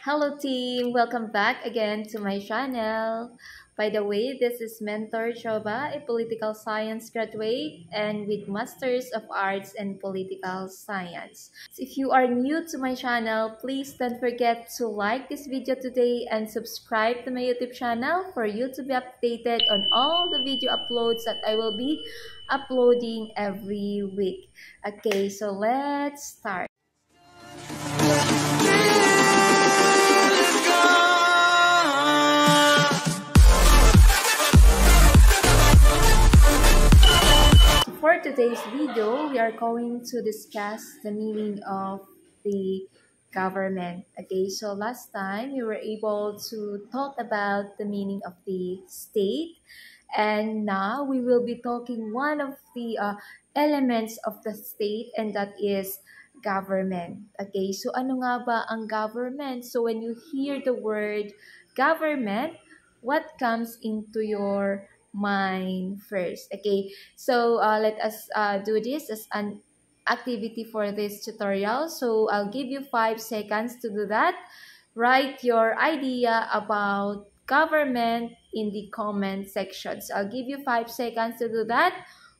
Hello team! Welcome back again to my channel. By the way, this is Mentor Choba, a political science graduate and with Masters of Arts in Political Science. So if you are new to my channel, please don't forget to like this video today and subscribe to my YouTube channel for you to be updated on all the video uploads that I will be uploading every week. Okay, so let's start. For today's video, we are going to discuss the meaning of the government. Okay, so last time we were able to talk about the meaning of the state, and now we will be talking one of the elements of the state, and that is government. Okay, so ano nga ba ang government? So when you hear the word government, what comes into your mind first? Okay, so let us do this as an activity for this tutorial. So I'll give you 5 seconds to do that. Write your idea about government in the comment section. So I'll give you 5 seconds to do that.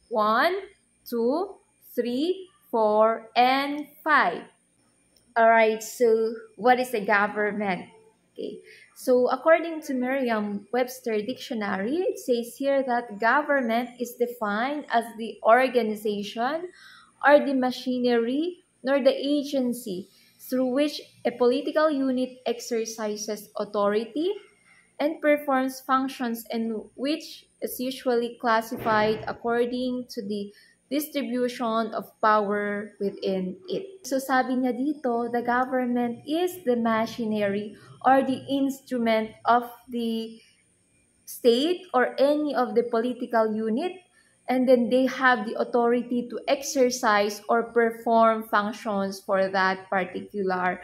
1, 2, 3, 4, and 5. Alright, so what is a government? Okay, so according to Merriam-Webster Dictionary, it says here that government is defined as the organization or the machinery nor the agency through which a political unit exercises authority and performs functions, and which is usually classified according to the distribution of power within it. So sabi niya dito, the government is the machinery or the instrument of the state or any of the political unit, and then they have the authority to exercise or perform functions for that particular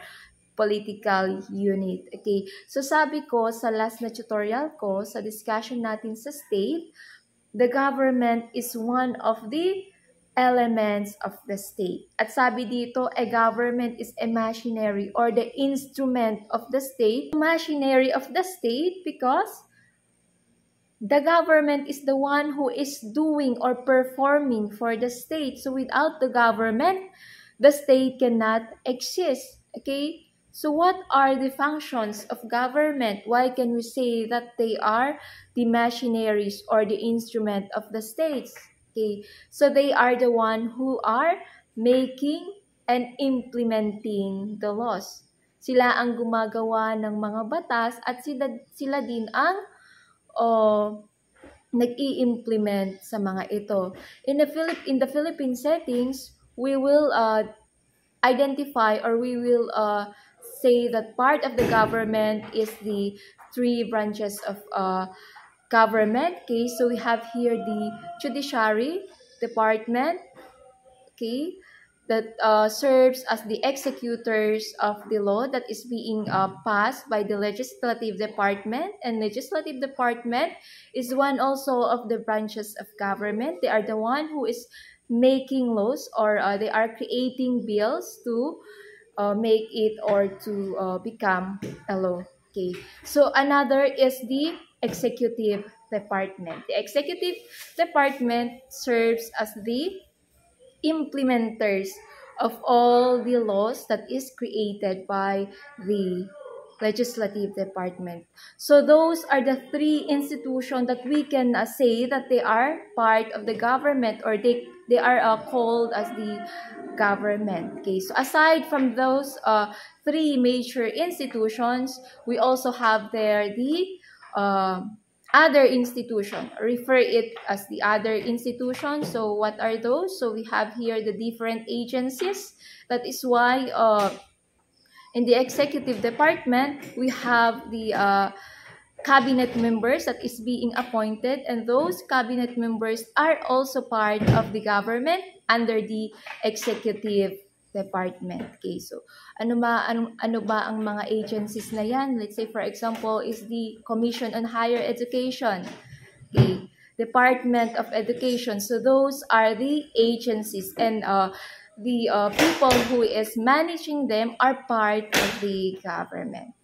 political unit. Okay, so sabi ko sa last na tutorial ko, sa discussion natin sa state, the government is one of the elements of the state. At sabi dito, a government is a machinery or the instrument of the state. Machinery of the state because the government is the one who is doing or performing for the state. So without the government, the state cannot exist. Okay? So what are the functions of government? Why can we say that they are the machineries or the instrument of the states? Okay, so they are the one who are making and implementing the laws. Sila ang gumagawa ng mga batas at sila din ang nag-i-implement sa mga ito. In the Philippine settings, we will identify or we will say that part of the government is the 3 branches of government. Okay, so we have here the judiciary department, okay, that serves as the executors of the law that is being passed by the legislative department. And legislative department is one also of the branches of government. They are the one who is making laws, or they are creating bills to make it or to become a law. Okay, so another is the executive department. The executive department serves as the implementers of all the laws that is created by the legislative department. So those are the 3 institutions that we can say that they are part of the government, or they are called as the government. Okay, so aside from those 3 major institutions, we also have there the other institution. Refer it as the other institution. So what are those? So we have here the different agencies. That is why in the executive department, we have the cabinet members that is being appointed, and those cabinet members are also part of the government under the executive department. Okay, so ano ba ang mga agencies na yan? Let's say for example is the Commission on Higher Education. Okay, Department of Education. So those are the agencies, and the people who is managing them are part of the government.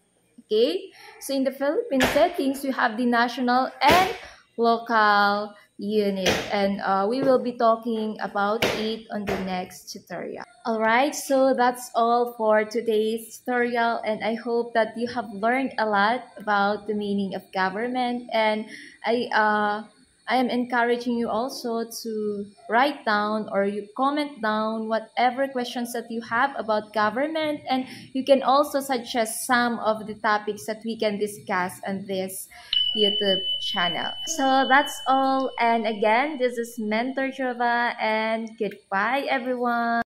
Okay, so in the Philippine settings, we have the national and local unit, and we will be talking about it on the next tutorial. Alright, so that's all for today's tutorial, and I hope that you have learned a lot about the meaning of government, and I uh, I am encouraging you also to write down or you comment down whatever questions that you have about government, and you can also suggest some of the topics that we can discuss on this YouTube channel. So that's all, and again, this is Mentor Jova, and goodbye everyone.